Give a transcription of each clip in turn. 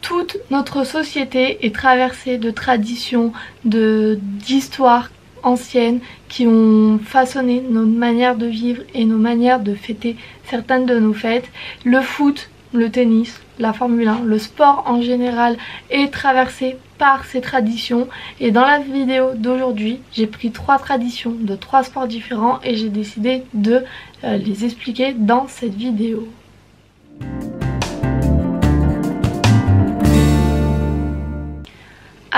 Toute notre société est traversée de traditions, d'histoires anciennes qui ont façonné nos manières de vivre et nos manières de fêter certaines de nos fêtes. Le foot, le tennis, la Formule 1, le sport en général est traversé par ces traditions, et dans la vidéo d'aujourd'hui j'ai pris 3 traditions de 3 sports différents et j'ai décidé de les expliquer dans cette vidéo.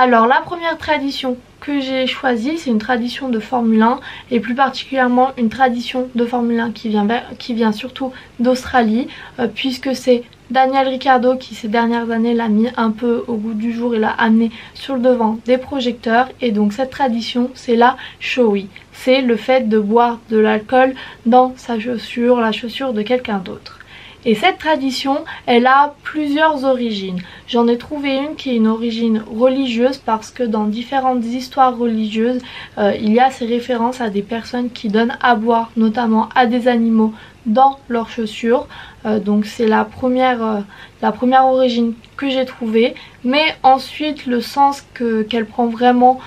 Alors la première tradition que j'ai choisie, c'est une tradition de Formule 1 et plus particulièrement une tradition de Formule 1 qui vient surtout d'Australie, puisque c'est Daniel Ricciardo qui ces dernières années l'a mis un peu au goût du jour et l'a amené sur le devant des projecteurs. Et donc cette tradition, c'est la Showy, c'est le fait de boire de l'alcool dans sa chaussure, la chaussure de quelqu'un d'autre. Et cette tradition, elle a plusieurs origines. J'en ai trouvé une qui est une origine religieuse parce que dans différentes histoires religieuses, il y a ces références à des personnes qui donnent à boire, notamment à des animaux, dans leurs chaussures. Donc c'est la première origine que j'ai trouvée. Mais ensuite le sens qu'elle prend vraiment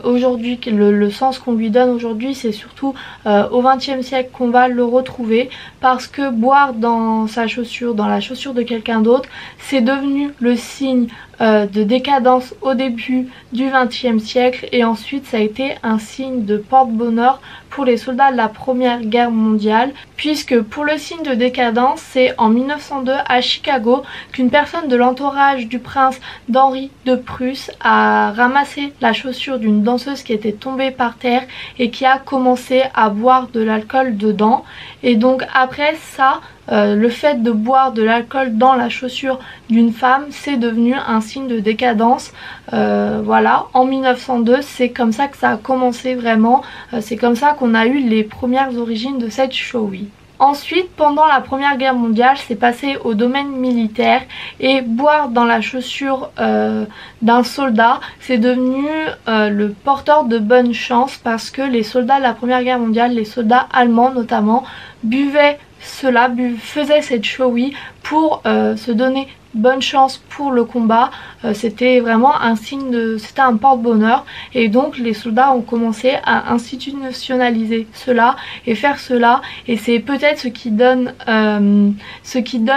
aujourd'hui, le sens qu'on lui donne aujourd'hui, c'est surtout au XXe siècle qu'on va le retrouver, parce que boire dans sa chaussure, dans la chaussure de quelqu'un d'autre, c'est devenu le signe de décadence au début du XXe siècle, et ensuite ça a été un signe de porte-bonheur pour les soldats de la Première Guerre mondiale, puisque pour le signe de décadence, c'est en 1902 à Chicago qu'une personne de l'entourage du prince d'Henri de Prusse a ramassé la chaussure d'une danseuse qui était tombée par terre et qui a commencé à boire de l'alcool dedans. Et donc après ça, le fait de boire de l'alcool dans la chaussure d'une femme, c'est devenu un signe de décadence. Voilà, en 1902, c'est comme ça que ça a commencé vraiment. C'est comme ça qu'on a eu les premières origines de cette Showy. Ensuite, pendant la Première Guerre mondiale, c'est passé au domaine militaire, et boire dans la chaussure d'un soldat, c'est devenu le porteur de bonne chance, parce que les soldats de la Première Guerre mondiale, les soldats allemands notamment, buvaient cela, faisaient cette Showy pour se donner bonne chance pour le combat. C'était vraiment un signe c'était un porte-bonheur, et donc les soldats ont commencé à institutionnaliser cela et faire cela, et c'est peut-être ce qui donne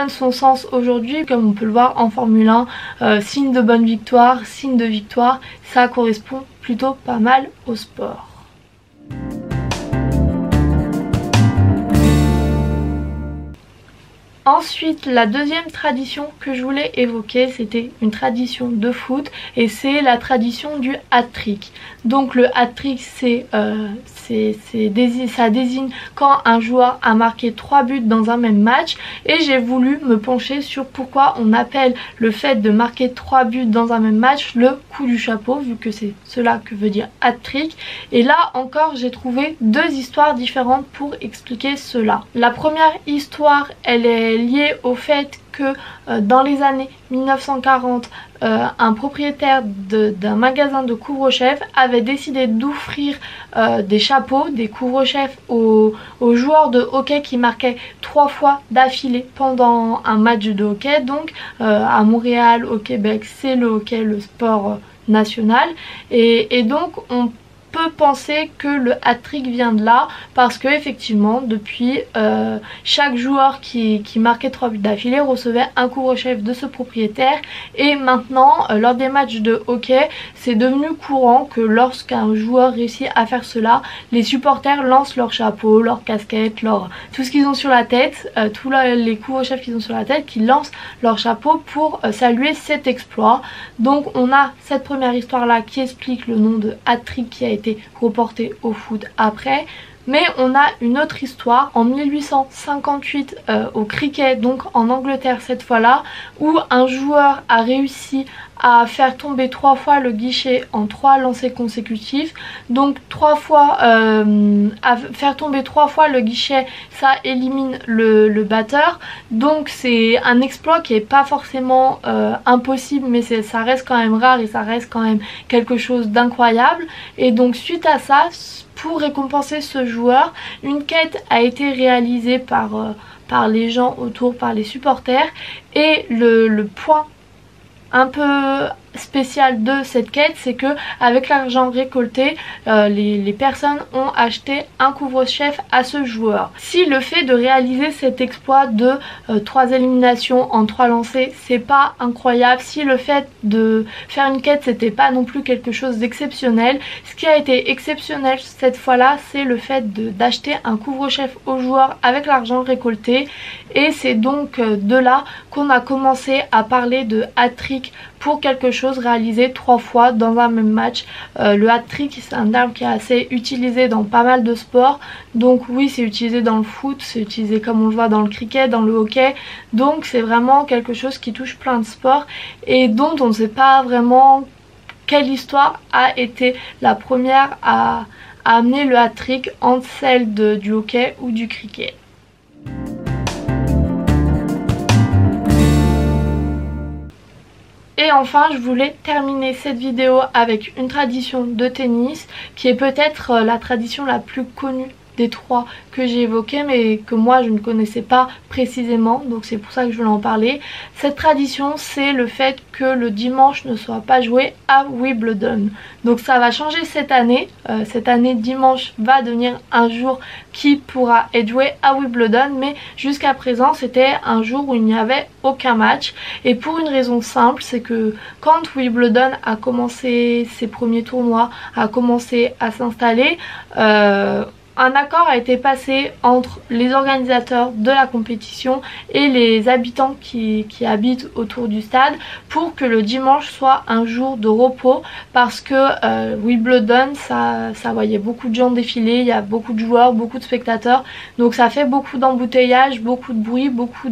son sens aujourd'hui, comme on peut le voir en Formule 1, signe de bonne victoire, signe de victoire, ça correspond plutôt pas mal au sport. Ensuite, la deuxième tradition que je voulais évoquer, c'était une tradition de foot, et c'est la tradition du hat-trick. Donc le hat-trick, ça désigne quand un joueur a marqué 3 buts dans un même match, et j'ai voulu me pencher sur pourquoi on appelle le fait de marquer 3 buts dans un même match le coup du chapeau, vu que c'est cela que veut dire hat-trick. Et là encore, j'ai trouvé 2 histoires différentes pour expliquer cela. La première histoire, elle est liée au fait que dans les années 1940, un propriétaire d'un magasin de couvre-chefs avait décidé d'offrir des chapeaux, des couvre-chefs aux joueurs de hockey qui marquaient 3 fois d'affilée pendant un match de hockey. Donc à Montréal, au Québec, c'est le hockey, le sport national, et donc on peut penser que le hat-trick vient de là, parce que effectivement depuis chaque joueur qui marquait 3 buts d'affilée recevait un couvre-chef de ce propriétaire. Et maintenant lors des matchs de hockey, c'est devenu courant que lorsqu'un joueur réussit à faire cela, les supporters lancent leur chapeau, leur casquette, tout ce qu'ils ont sur la tête, tous les couvre-chefs qu'ils ont sur la tête, qui lancent leur chapeau pour saluer cet exploit. Donc on a cette première histoire là qui explique le nom de hat-trick qui a été reporté au foot après. Mais on a une autre histoire en 1858 au cricket, donc en Angleterre cette fois-là, où un joueur a réussi à faire tomber 3 fois le guichet en 3 lancers consécutifs. Donc 3 fois, à faire tomber 3 fois le guichet, ça élimine le batteur. Donc c'est un exploit qui est pas forcément impossible, mais ça reste quand même rare et ça reste quand même quelque chose d'incroyable. Et donc suite à ça, pour récompenser ce joueur, une quête a été réalisée par les gens autour, par les supporters, et le point un peu spécial de cette quête, c'est que avec l'argent récolté, les personnes ont acheté un couvre-chef à ce joueur. Si le fait de réaliser cet exploit de 3 éliminations en 3 lancers, c'est pas incroyable, si le fait de faire une quête c'était pas non plus quelque chose d'exceptionnel, ce qui a été exceptionnel cette fois-là, c'est le fait d'acheter un couvre-chef au joueur avec l'argent récolté. Et c'est donc de là qu'on a commencé à parler de hat-trick pour quelque chose réalisé 3 fois dans un même match. Le hat-trick, c'est un terme qui est assez utilisé dans pas mal de sports. Donc oui, c'est utilisé dans le foot, c'est utilisé comme on le voit dans le cricket, dans le hockey. Donc c'est vraiment quelque chose qui touche plein de sports et dont on ne sait pas vraiment quelle histoire a été la première à amener le hat-trick entre celle du hockey ou du cricket. Et enfin, je voulais terminer cette vidéo avec une tradition de tennis qui est peut-être la tradition la plus connue des 3 que j'ai évoquées, mais que moi je ne connaissais pas précisément, donc c'est pour ça que je voulais en parler. Cette tradition, c'est le fait que le dimanche ne soit pas joué à Wimbledon. Donc ça va changer cette année. Cette année, dimanche va devenir un jour qui pourra être joué à Wimbledon, mais jusqu'à présent c'était un jour où il n'y avait aucun match, et pour une raison simple, c'est que quand Wimbledon a commencé ses premiers tournois, a commencé à s'installer, un accord a été passé entre les organisateurs de la compétition et les habitants qui habitent autour du stade pour que le dimanche soit un jour de repos, parce que Wimbledon, ça voyait beaucoup de gens défiler, il y a beaucoup de joueurs, beaucoup de spectateurs, donc ça fait beaucoup d'embouteillages, beaucoup de bruit, beaucoup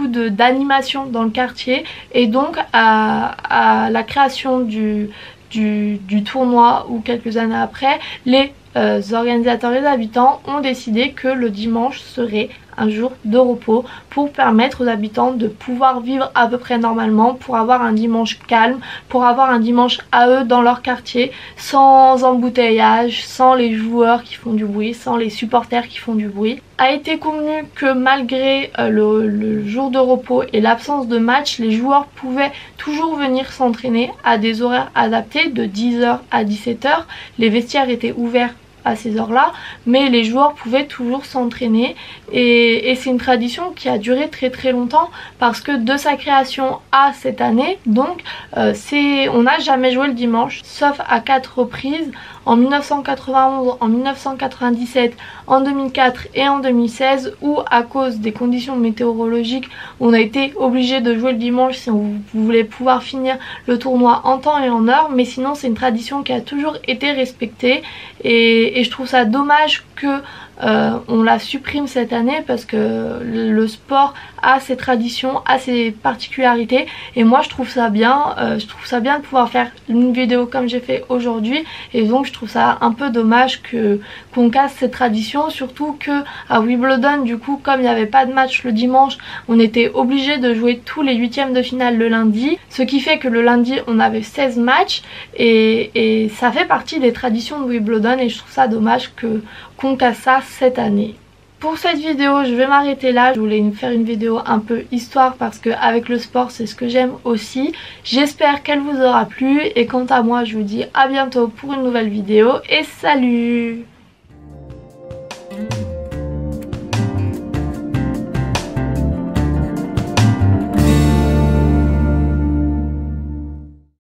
d'animation dans le quartier. Et donc à la création du tournoi ou quelques années après, les organisateurs et les habitants ont décidé que le dimanche serait un jour de repos pour permettre aux habitants de pouvoir vivre à peu près normalement, pour avoir un dimanche calme, pour avoir un dimanche à eux dans leur quartier, sans embouteillage, sans les joueurs qui font du bruit, sans les supporters qui font du bruit. A été convenu que malgré le jour de repos et l'absence de match, les joueurs pouvaient toujours venir s'entraîner à des horaires adaptés de 10h à 17h. Les vestiaires étaient ouverts à ces heures-là, mais les joueurs pouvaient toujours s'entraîner, et c'est une tradition qui a duré très longtemps, parce que de sa création à cette année, donc on n'a jamais joué le dimanche, sauf à 4 reprises, en 1991, en 1997, en 2004 et en 2016, où à cause des conditions météorologiques, on a été obligé de jouer le dimanche si on voulait pouvoir finir le tournoi en temps et en heure, mais sinon c'est une tradition qui a toujours été respectée, et je trouve ça dommage que on la supprime cette année, parce que le sport a ses traditions, a ses particularités, et moi je trouve ça bien de pouvoir faire une vidéo comme j'ai fait aujourd'hui, et donc je trouve ça un peu dommage qu'on casse cette tradition, surtout que à Wimbledon, du coup, comme il n'y avait pas de match le dimanche, on était obligé de jouer tous les 8e de finale le lundi, ce qui fait que le lundi on avait 16 matchs, et ça fait partie des traditions de Wimbledon, et je trouve ça dommage qu'on casse ça cette année. Pour cette vidéo, je vais m'arrêter là. Je voulais faire une vidéo un peu histoire, parce que avec le sport, c'est ce que j'aime aussi. J'espère qu'elle vous aura plu, et quant à moi, je vous dis à bientôt pour une nouvelle vidéo, et salut!